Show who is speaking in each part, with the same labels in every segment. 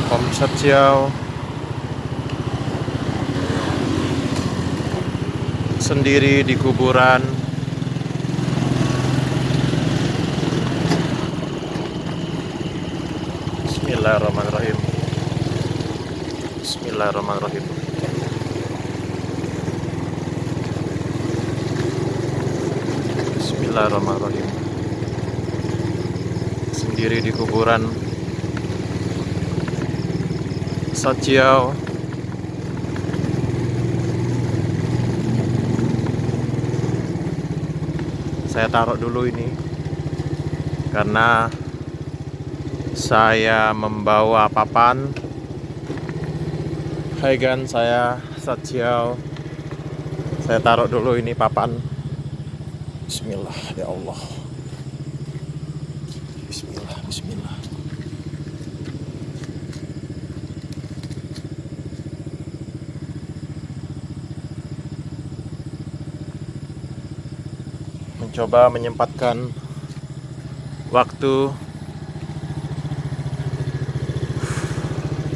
Speaker 1: Om Satjiao sendiri di kuburan. Bismillahirrahmanirrahim. Bismillahirrahmanirrahim. Bismillahirrahmanirrahim. Sendiri di kuburan Satjiao. Saya taruh dulu ini karena saya membawa papan. Hai Gan, saya Satjiao. Saya taruh dulu ini papan. Bismillah ya Allah. Bismillah, bismillah. Mencoba menyempatkan waktu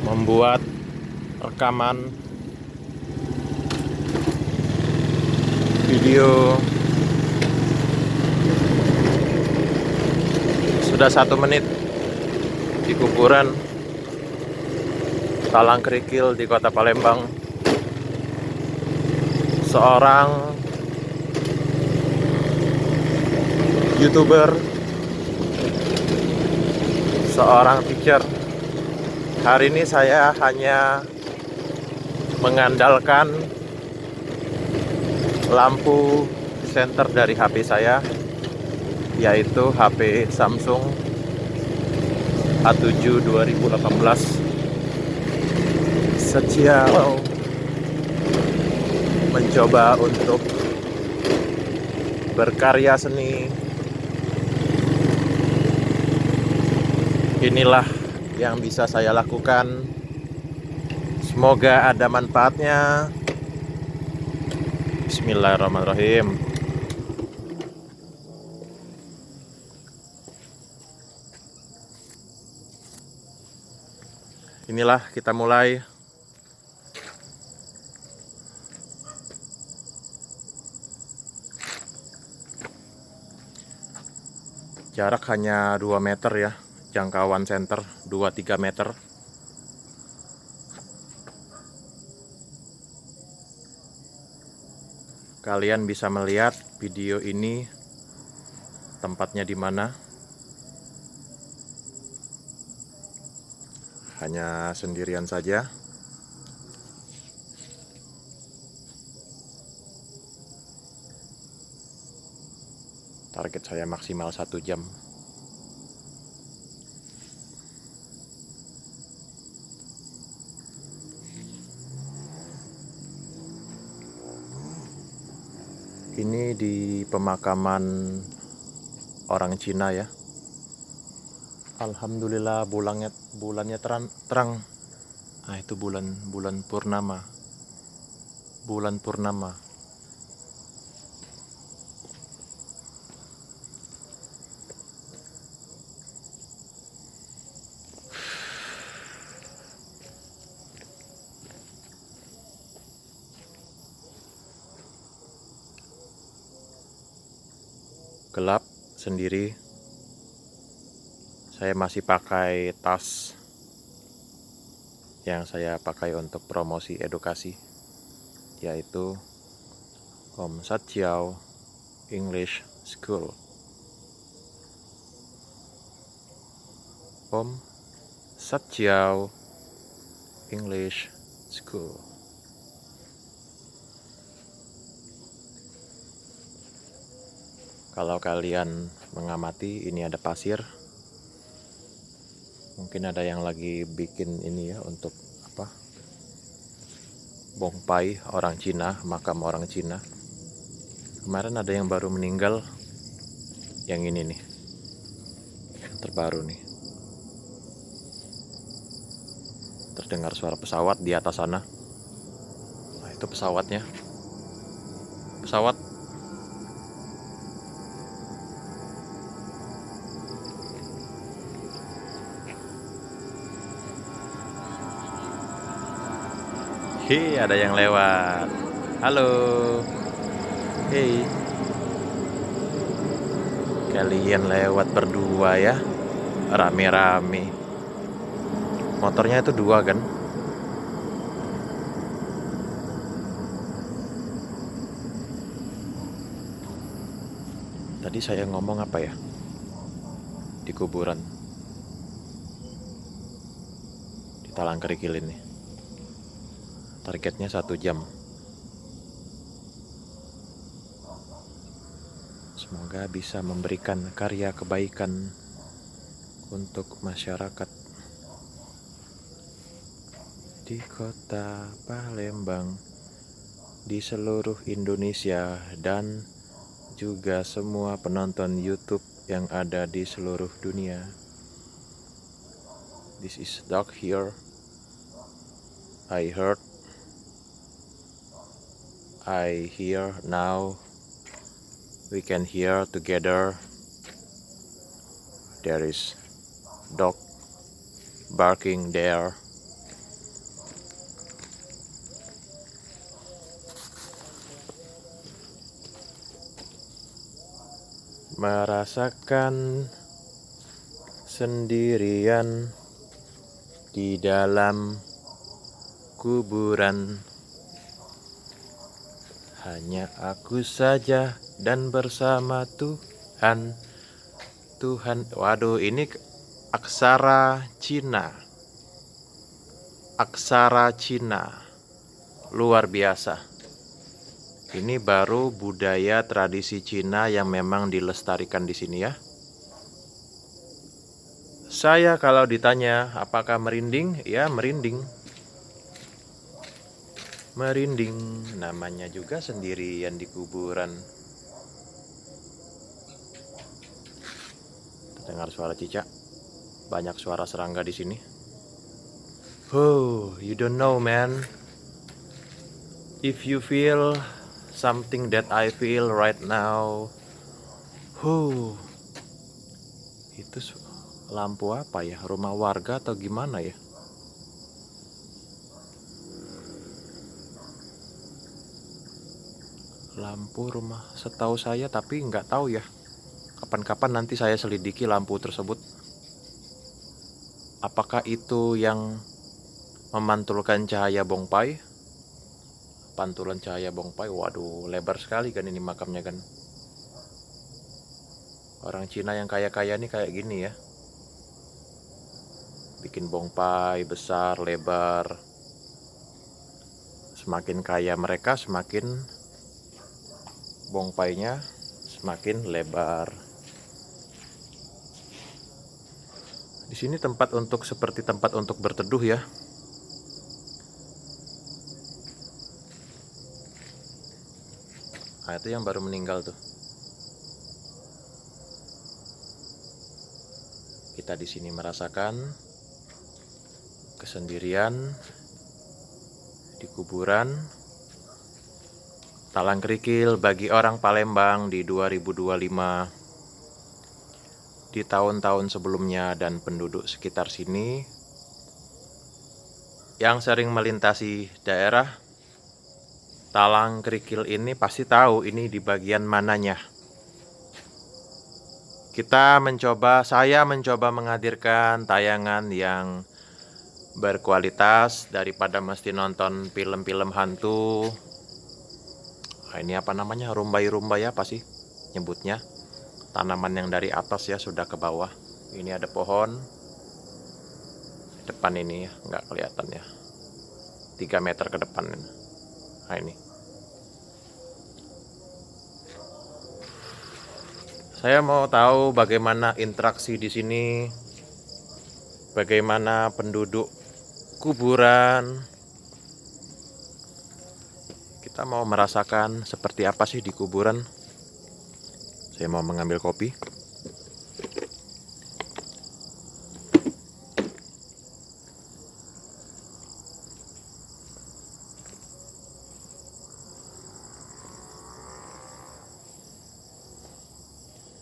Speaker 1: membuat rekaman video. Sudah 1 menit di kuburan Talang Kerikil di Kota Palembang. Seorang YouTuber, seorang teacher. Hari ini saya hanya mengandalkan lampu senter dari HP saya, yaitu HP Samsung A7 2018. Satjiao mencoba untuk berkarya seni. Inilah yang bisa saya lakukan. Semoga ada manfaatnya. Bismillahirrahmanirrahim. Inilah kita mulai. Jarak hanya 2 meter ya. Jangkauan senter 2-3 meter. Kalian bisa melihat video ini tempatnya di mana. Hanya sendirian saja. Target saya maksimal 1 jam. Ini di pemakaman orang Cina ya. Alhamdulillah bulannya terang. Nah, itu bulan purnama. Bulan purnama. Gelap sendiri. Saya masih pakai tas yang saya pakai untuk promosi edukasi, yaitu Om Satjiao English School. Om Satjiao English School. Kalau kalian mengamati, ini ada pasir. Mungkin ada yang lagi bikin ini ya untuk apa? Bongpai orang Cina, makam orang Cina. Kemarin ada yang baru meninggal. Yang ini nih. Yang terbaru nih. Terdengar suara pesawat di atas sana. Nah, itu pesawatnya. Pesawat. Hei, ada yang lewat. Halo. Hei, kalian lewat berdua ya. Rame-rame. Motornya itu dua kan? Tadi saya ngomong apa ya? Di kuburan. Di Talang Kerikil ini. Targetnya 1 jam. Semoga bisa memberikan karya kebaikan untuk masyarakat di kota Palembang, di seluruh Indonesia, dan juga semua penonton YouTube yang ada di seluruh dunia. This is dark here. I hear now. We can hear together. There is dog barking there. Merasakan sendirian di dalam kuburan. Hanya aku saja dan bersama Tuhan. Waduh, ini aksara Cina. Aksara Cina. Luar biasa. Ini baru budaya tradisi Cina yang memang dilestarikan di sini ya. Saya kalau ditanya apakah merinding, ya merinding. Merinding, namanya juga sendirian di kuburan. Dengar suara cicak, banyak suara serangga di sini. Oh, you don't know man. If you feel something that I feel right now, itu lampu apa ya? Rumah warga atau gimana ya? Lampu rumah setahu saya, tapi nggak tahu ya. Kapan-kapan nanti saya selidiki lampu tersebut. Apakah itu yang memantulkan cahaya bongpai? Pantulan cahaya bongpai, waduh lebar sekali kan ini makamnya kan. Orang Cina yang kaya-kaya nih kayak gini ya. Bikin bongpai besar, lebar. Semakin kaya mereka, semakin bongpainya semakin lebar. Di sini seperti tempat untuk berteduh ya. Nah, itu yang baru meninggal tuh. Kita di sini merasakan kesendirian di kuburan Talang Kerikil bagi orang Palembang di 2025, di tahun-tahun sebelumnya, dan penduduk sekitar sini yang sering melintasi daerah Talang Kerikil ini pasti tahu ini di bagian mananya. Saya mencoba menghadirkan tayangan yang berkualitas daripada mesti nonton film-film hantu. Nah, ini apa namanya, rumbai-rumbai apa sih nyebutnya, tanaman yang dari atas ya sudah ke bawah. Ini ada pohon depan ini ya, nggak kelihatan ya, 3 meter ke depan. Nah ini saya mau tahu bagaimana interaksi di sini, bagaimana penduduk kuburan. Kita mau merasakan seperti apa sih di kuburan. Saya mau mengambil kopi.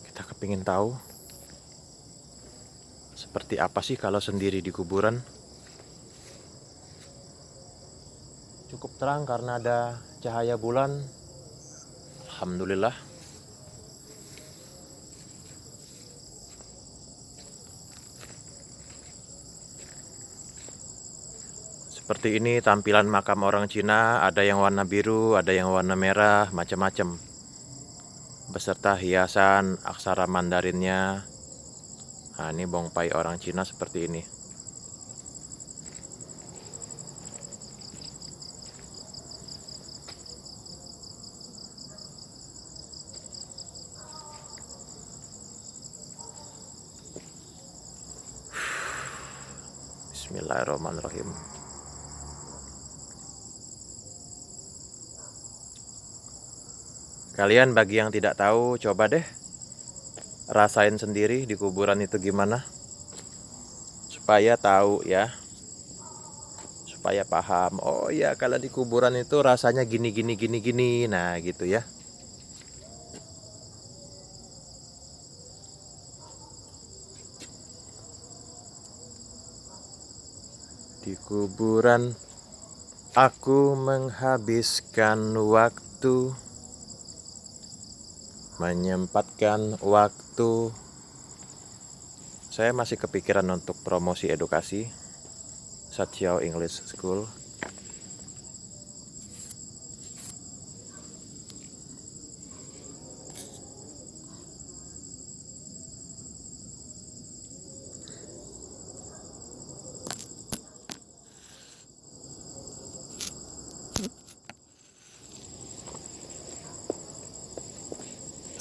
Speaker 1: Kita kepingin tahu seperti apa sih kalau sendiri di kuburan. Cukup terang karena ada cahaya bulan. Alhamdulillah. Seperti ini tampilan makam orang Cina, ada yang warna biru, ada yang warna merah, macam-macam. Beserta hiasan aksara Mandarinnya. Nah, ini bongpai orang Cina seperti ini. Bismillahirrahmanirrahim. Kalian bagi yang tidak tahu, coba deh rasain sendiri di kuburan itu gimana, supaya tahu ya, supaya paham. Oh ya, kalau di kuburan itu rasanya gini gini gini gini. Nah gitu ya. Di kuburan aku menghabiskan waktu, menyempatkan waktu. Saya masih kepikiran untuk promosi edukasi Sachiao English School.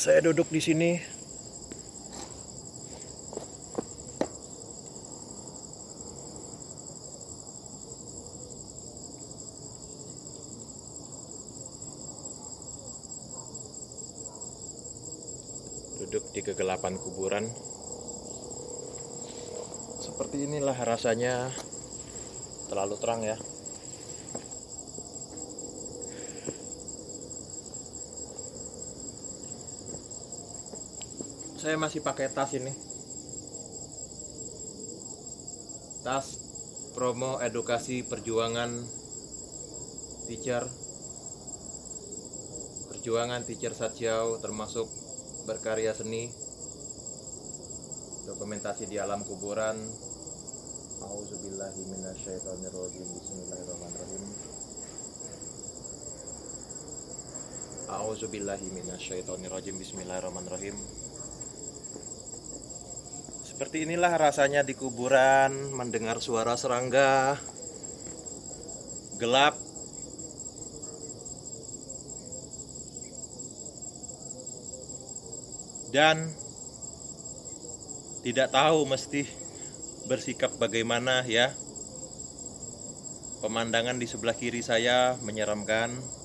Speaker 1: Saya duduk di sini. Duduk di kegelapan kuburan. Seperti inilah rasanya, terlalu terang ya. Saya masih pakai tas ini. Tas promo edukasi perjuangan teacher. Perjuangan teacher Sachiao, termasuk berkarya seni, dokumentasi di alam kuburan. Auzubillahi minasyaitonirrajim. Bismillahirrahmanirrahim. Auzubillahi minasyaitonirrajim. Bismillahirrahmanirrahim. Seperti inilah rasanya di kuburan, mendengar suara serangga, gelap, dan tidak tahu mesti bersikap bagaimana ya. Pemandangan di sebelah kiri saya menyeramkan.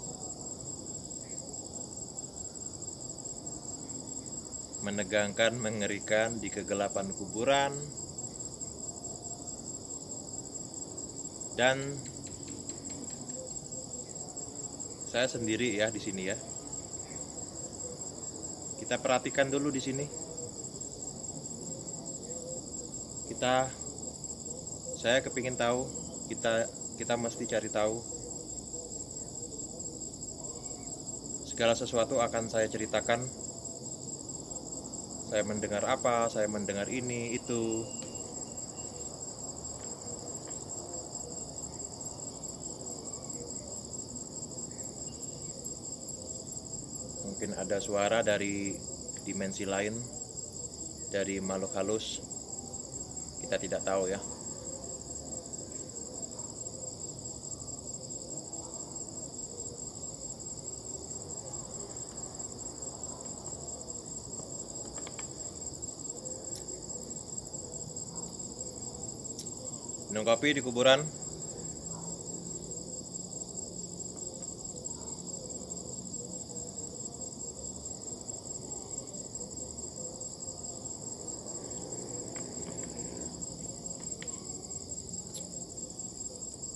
Speaker 1: Menegangkan, mengerikan di kegelapan kuburan. Dan saya sendiri ya di sini ya. Kita perhatikan dulu di sini. Saya kepingin tahu, kita mesti cari tahu. Segala sesuatu akan saya ceritakan. Saya mendengar apa, saya mendengar ini, itu. Mungkin ada suara dari dimensi lain, dari makhluk halus. Kita tidak tahu ya. Minum kopi di kuburan.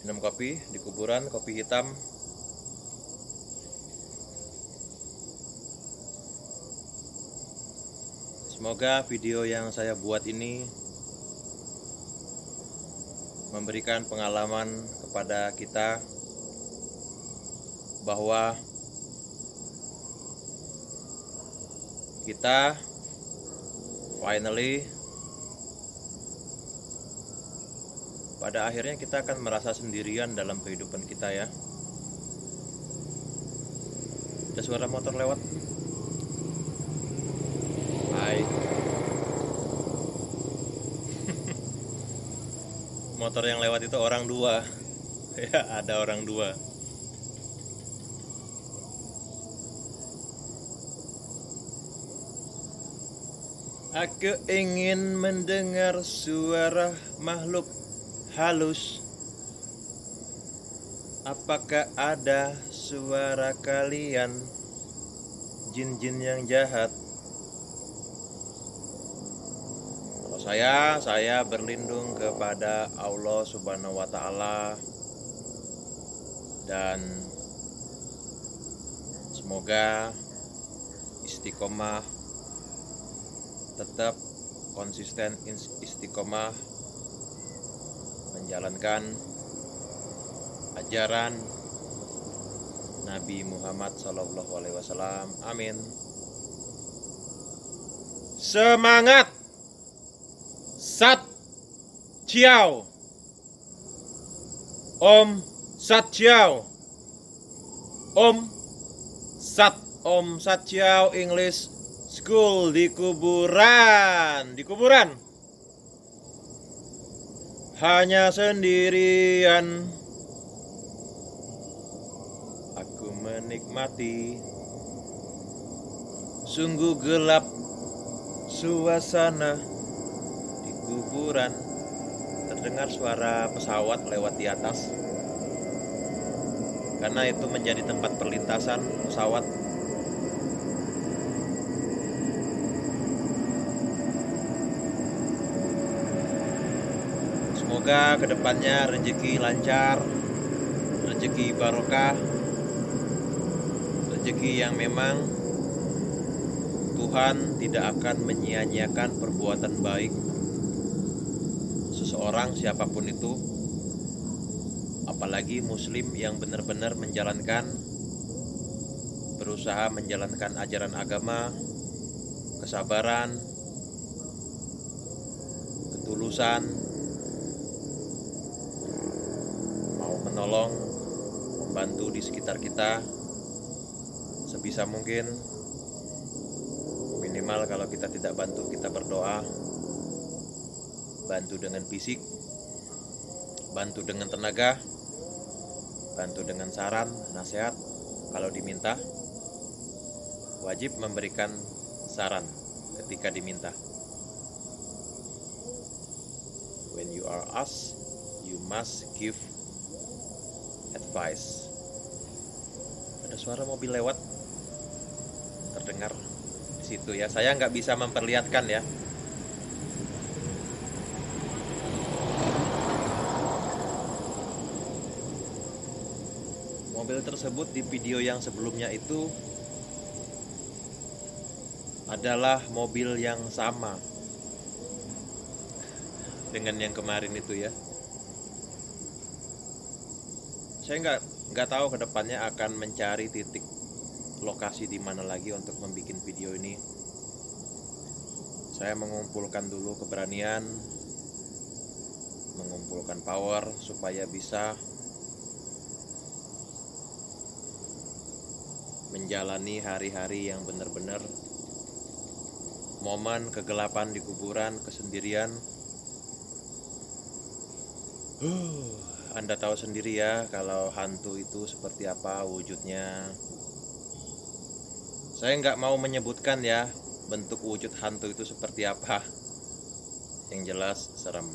Speaker 1: Minum kopi di kuburan, kopi hitam. Semoga video yang saya buat ini memberikan pengalaman kepada kita bahwa kita finally pada akhirnya kita akan merasa sendirian dalam kehidupan kita ya. Ada suara motor lewat. Hai. Motor yang lewat itu orang dua. Ya, ada orang dua. Aku ingin mendengar suara makhluk halus. Apakah ada suara kalian, jin-jin yang jahat? Kalau saya berlindung kepada Allah Subhanahu wa Ta'ala, dan semoga istiqomah, tetap konsisten istiqomah menjalankan ajaran Nabi Muhammad SAW. Amin. Semangat. Sat Ciao. Om Sat Ciao. Om Sat Ciao English School di kuburan. Hanya sendirian aku menikmati. Sungguh gelap suasana di kuburan. Terdengar suara pesawat lewat di atas, karena itu menjadi tempat perlintasan pesawat. Semoga kedepannya rezeki lancar, rezeki barokah, rezeki yang memang Tuhan tidak akan menyia-nyiakan perbuatan baik seseorang siapapun itu, apalagi muslim yang benar-benar berusaha menjalankan ajaran agama, kesabaran, ketulusan, mau menolong, membantu di sekitar kita sebisa mungkin. Minimal kalau kita tidak bantu, kita berdoa, bantu dengan fisik, bantu dengan tenaga, bantu dengan saran, nasihat. Kalau diminta, wajib memberikan saran ketika diminta. When you are asked, you must give advice. Ada suara mobil lewat, terdengar di situ ya. Saya nggak bisa memperlihatkan ya. Mobil tersebut di video yang sebelumnya itu adalah mobil yang sama dengan yang kemarin itu ya. Saya nggak tahu kedepannya akan mencari titik lokasi di mana lagi untuk membuat video ini. Saya mengumpulkan dulu keberanian, mengumpulkan power supaya bisa menjalani hari-hari yang benar-benar momen kegelapan di kuburan, kesendirian. Anda tahu sendiri ya kalau hantu itu seperti apa wujudnya. Saya nggak mau menyebutkan ya bentuk wujud hantu itu seperti apa. Yang jelas serem.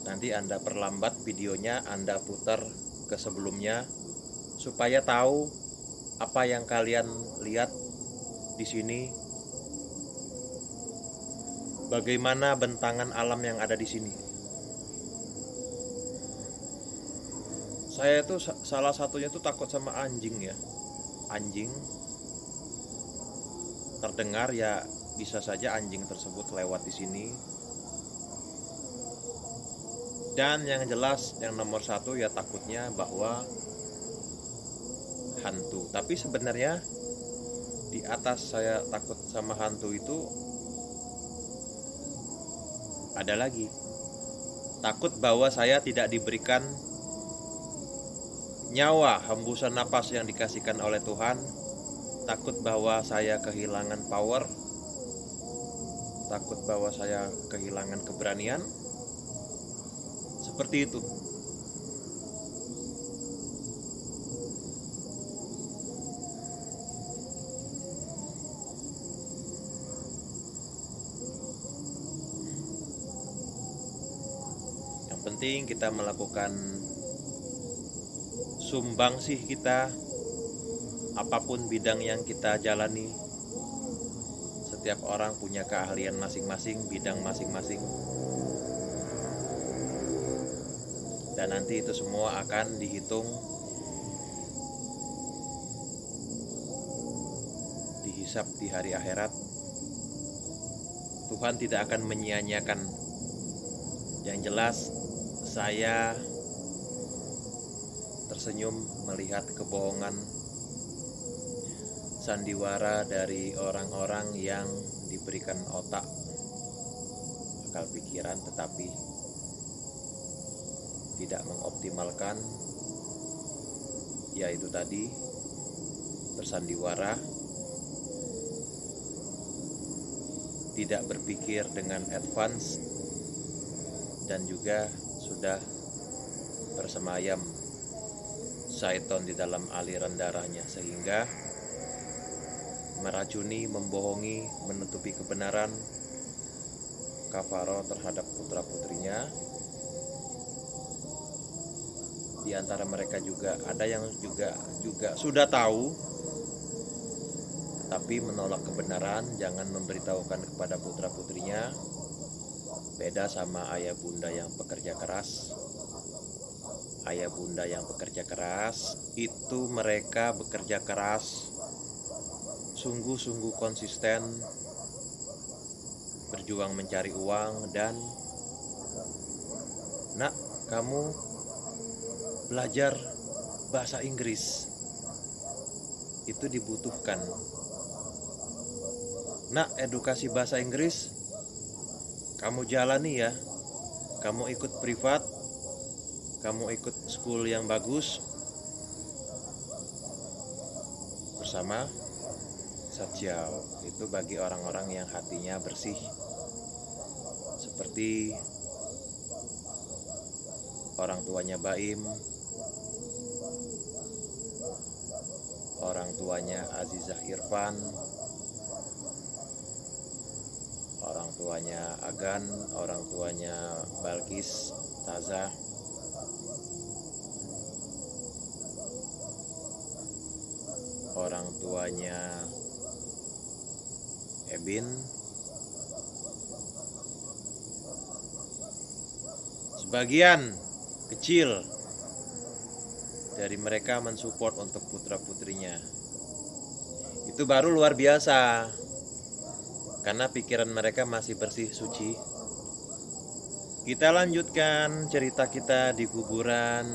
Speaker 1: Nanti Anda perlambat videonya, Anda putar ke sebelumnya supaya tahu apa yang kalian lihat di sini. Bagaimana bentangan alam yang ada di sini. Saya itu salah satunya itu takut sama anjing ya. Anjing terdengar ya, bisa saja anjing tersebut lewat di sini. Dan yang jelas yang nomor satu ya takutnya bahwa hantu. Tapi sebenarnya di atas saya takut sama hantu itu ada lagi. Takut bahwa saya tidak diberikan nyawa, hembusan napas yang dikasihkan oleh Tuhan. Takut bahwa saya kehilangan power. Takut bahwa saya kehilangan keberanian. Seperti itu. Yang penting kita melakukan sumbangsih kita, apapun bidang yang kita jalani. Setiap orang punya keahlian masing-masing, bidang masing-masing. Dan nanti itu semua akan dihitung, dihisap di hari akhirat. Tuhan tidak akan menyia-nyiakan. Yang jelas saya tersenyum melihat kebohongan sandiwara dari orang-orang yang diberikan otak, akal pikiran, tetapi tidak mengoptimalkan, yaitu tadi bersandiwara, tidak berpikir dengan advance, dan juga sudah bersemayam syaitan di dalam aliran darahnya, sehingga meracuni, membohongi, menutupi kebenaran, kafaro terhadap putra-putrinya. Di antara mereka juga ada yang juga sudah tahu tetapi menolak kebenaran, jangan memberitahukan kepada putra-putrinya. Beda sama ayah bunda yang pekerja keras. Ayah bunda yang bekerja keras itu mereka bekerja keras, sungguh-sungguh konsisten, berjuang mencari uang. Dan nak, kamu belajar bahasa Inggris, itu dibutuhkan. Nak, edukasi bahasa Inggris kamu jalani ya, kamu ikut privat, kamu ikut school yang bagus bersama Satjal. Itu bagi orang-orang yang hatinya bersih, seperti orang tuanya Baim, orang tuanya Azizah Irfan, orang tuanya Agan, orang tuanya Balkis Taza, orang tuanya Ebin. Sebagian kecil dari mereka mensupport untuk putra-putrinya. Itu baru luar biasa, karena pikiran mereka masih bersih, suci. Kita lanjutkan cerita kita di kuburan.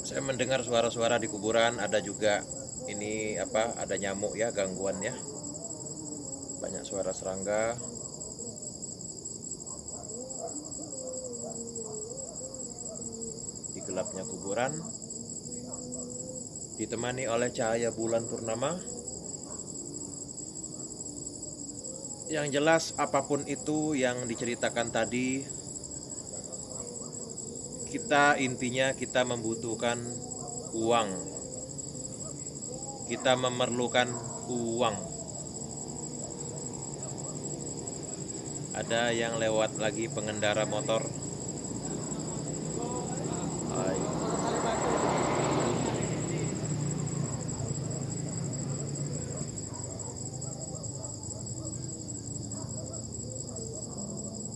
Speaker 1: Saya mendengar suara-suara di kuburan. Ada juga ini ada nyamuk ya, gangguan ya. Banyak suara serangga. Di gelapnya kuburan, ditemani oleh cahaya bulan purnama. Yang jelas apapun itu yang diceritakan tadi, intinya kita membutuhkan uang. Kita memerlukan uang. Ada yang lewat lagi pengendara motor.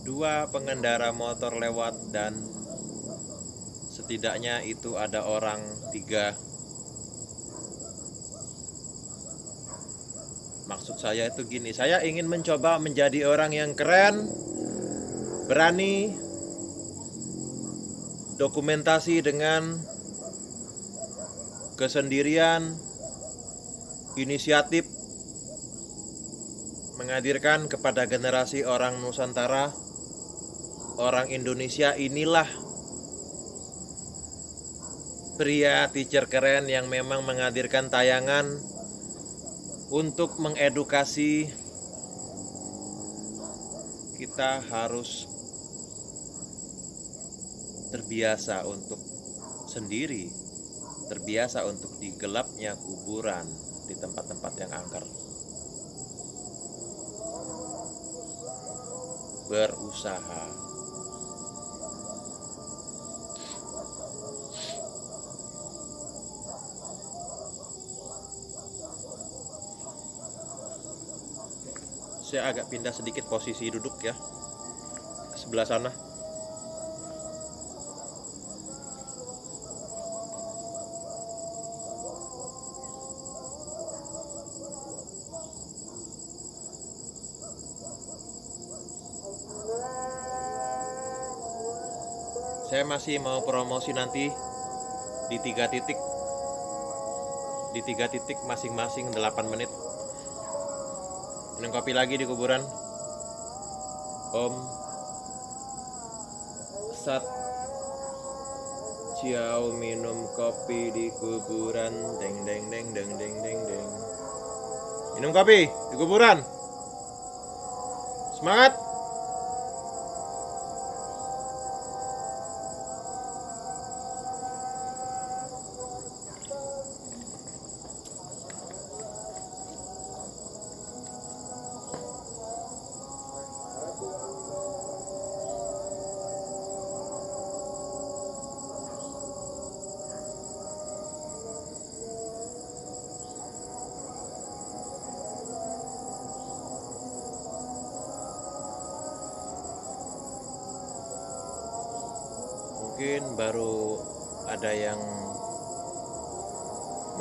Speaker 1: Dua pengendara motor lewat, dan setidaknya itu ada orang 3. Maksud saya itu gini, saya ingin mencoba menjadi orang yang keren, berani, dokumentasi dengan kesendirian, inisiatif, menghadirkan kepada generasi orang Nusantara, orang Indonesia, inilah pria teacher keren yang memang menghadirkan tayangan untuk mengedukasi. Kita harus terbiasa untuk sendiri, terbiasa untuk di gelapnya kuburan, di tempat-tempat yang angker, berusaha. Saya agak pindah sedikit posisi duduk ya, sebelah sana. Saya masih mau promosi nanti di 3 titik. Di 3 titik masing-masing 8 menit. Minum kopi lagi di kuburan. Om Sat Ciao minum kopi di kuburan. Deng deng deng deng deng deng deng. Minum kopi di kuburan. Semangat. Mungkin baru ada yang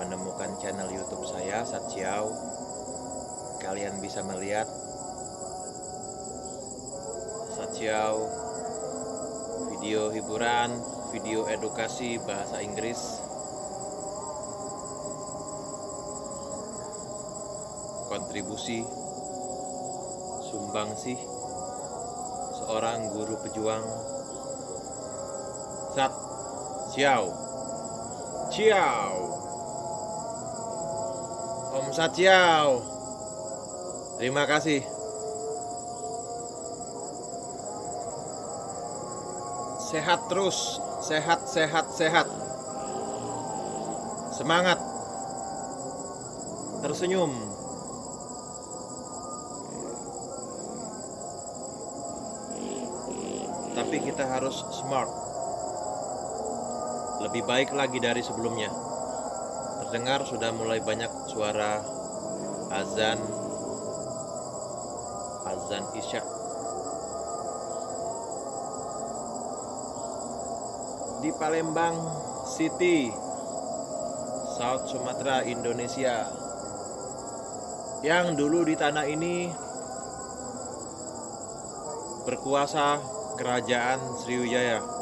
Speaker 1: menemukan channel YouTube saya, Sat Ciao. Kalian bisa melihat Sat Ciao, video hiburan, video edukasi bahasa Inggris, kontribusi, sumbangsih seorang guru pejuang. Sat Ciao, Ciao, Om Sat Ciao. Terima kasih. Sehat terus, sehat, sehat, sehat. Semangat, tersenyum. Tapi kita harus smart. Lebih baik lagi dari sebelumnya. Terdengar sudah mulai banyak suara azan isya. Di Palembang City, South Sumatera, Indonesia. Yang dulu di tanah ini berkuasa Kerajaan Sriwijaya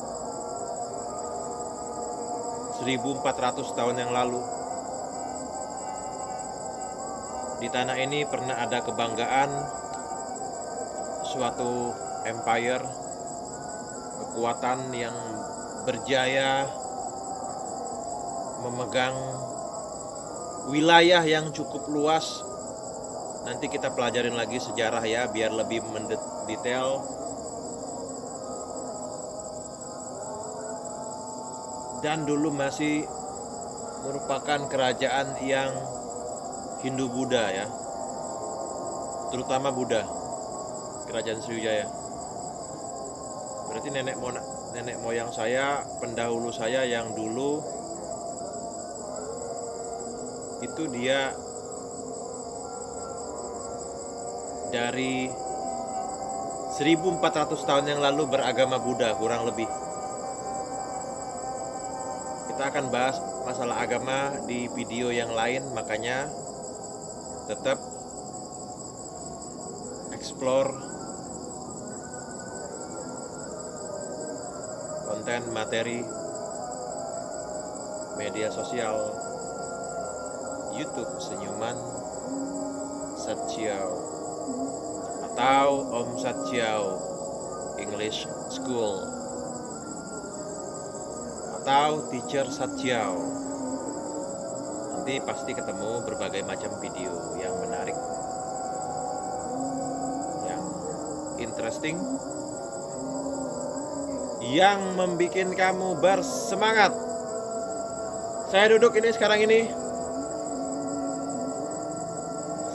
Speaker 1: 1400 tahun yang lalu. Di tanah ini pernah ada kebanggaan suatu empire, kekuatan yang berjaya memegang wilayah yang cukup luas. Nanti kita pelajarin lagi sejarah ya, biar lebih mendetail. Dan dulu masih merupakan kerajaan yang Hindu-Buddha ya, terutama Buddha, Kerajaan Sriwijaya. Berarti nenek moyang saya, pendahulu saya yang dulu itu dia dari 1400 tahun yang lalu beragama Buddha kurang lebih. Kita akan bahas masalah agama di video yang lain, makanya tetap explore konten materi media sosial YouTube Senyuman Satjiao atau Om Satjiao English School atau Teacher Satjiao. Nanti pasti ketemu berbagai macam video yang menarik, yang interesting, yang membuat kamu bersemangat. Saya duduk ini sekarang ini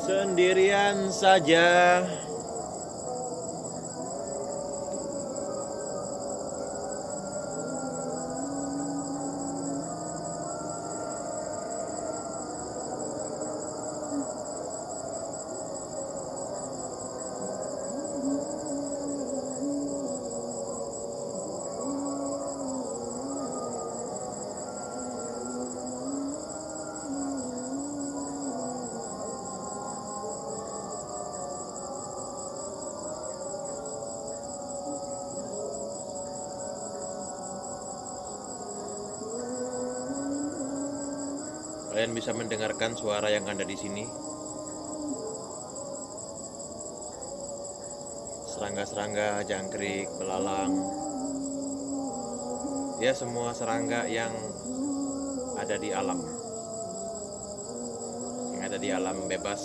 Speaker 1: sendirian saja. Kalian bisa mendengarkan suara yang ada di sini. Serangga-serangga, jangkrik, belalang. Ya, semua serangga yang ada di alam. Yang ada di alam bebas.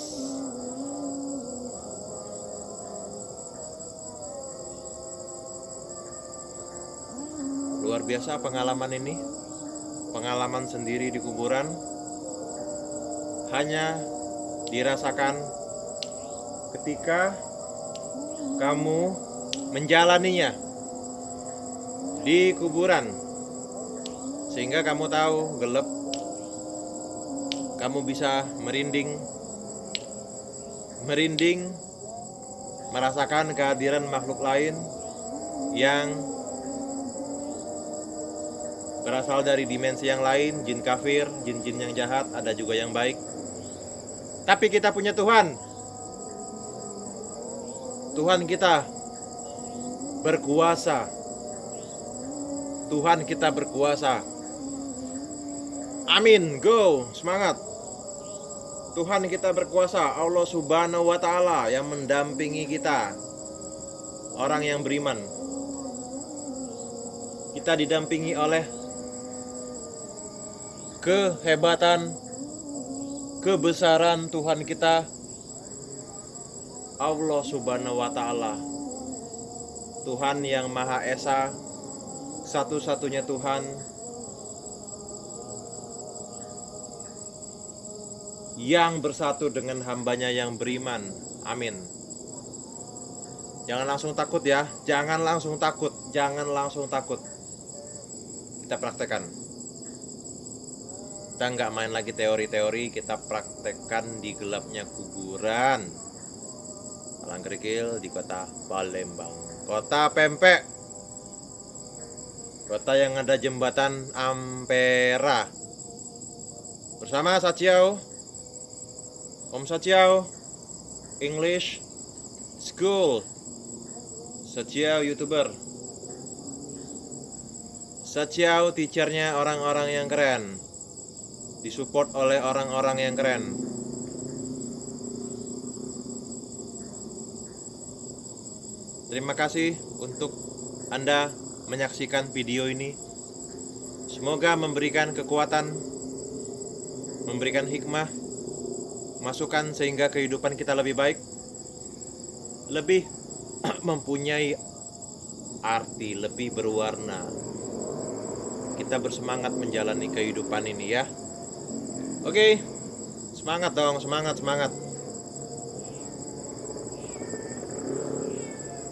Speaker 1: Luar biasa pengalaman ini. Pengalaman sendiri di kuburan hanya dirasakan ketika kamu menjalaninya di kuburan, sehingga kamu tahu gelap, kamu bisa merinding, merasakan kehadiran makhluk lain yang berasal dari dimensi yang lain, jin kafir, jin-jin yang jahat, ada juga yang baik. Tapi kita punya Tuhan. Tuhan kita berkuasa. Tuhan kita berkuasa. Amin, go, semangat. Tuhan kita berkuasa, Allah Subhanahu wa Ta'ala yang mendampingi kita, orang yang beriman. Kita didampingi oleh kehebatan, kebesaran Tuhan kita, Allah Subhanahu wa Ta'ala, Tuhan yang Maha Esa, satu-satunya Tuhan yang bersatu dengan hambanya yang beriman. Amin. Jangan langsung takut ya, jangan langsung takut. Kita praktekkan. Kita nggak main lagi teori-teori, kita praktekkan di gelapnya kuburan. Palang Kerikil di kota Palembang, kota pempek, kota yang ada jembatan Ampera. Bersama Satjiao, Om Satjiao English School, Satjiao YouTuber, Satjiao teachernya orang-orang yang keren, disupport oleh orang-orang yang keren. Terima kasih untuk Anda menyaksikan video ini. Semoga memberikan kekuatan, memberikan hikmah, masukan sehingga kehidupan kita lebih baik, lebih mempunyai arti, lebih berwarna. Kita bersemangat menjalani kehidupan ini ya. Oke, semangat dong, semangat.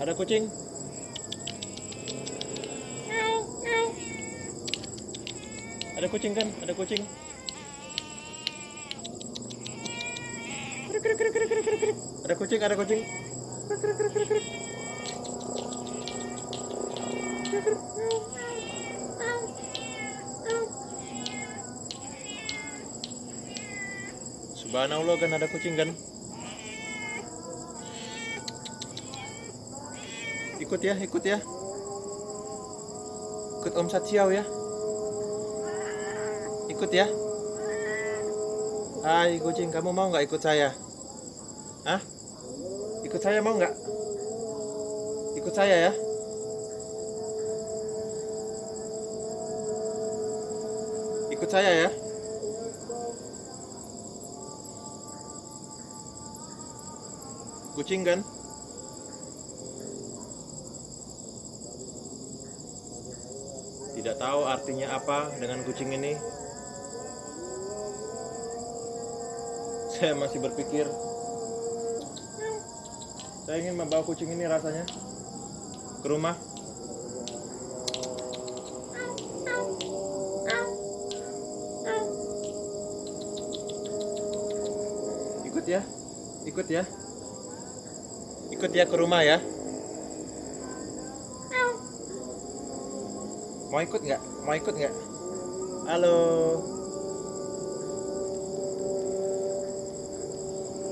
Speaker 1: Ada kucing? Ada kucing kan? Ada kucing. Ada kucing. Subhanallah, kan ada kucing kan? Ikut ya, ikut ya. Ikut Om Satsiao ya. Ikut ya. Hai kucing, kamu mau nggak ikut saya? Hah? Ikut saya mau nggak? Ikut saya ya. Ikut saya ya. Kucing kan? Tidak tahu artinya apa dengan kucing ini. Saya masih berpikir, saya ingin membawa kucing ini rasanya ke rumah. Ikut ya, ikut ya, ikut ya ke rumah ya. Mau ikut nggak? Mau ikut nggak? Halo.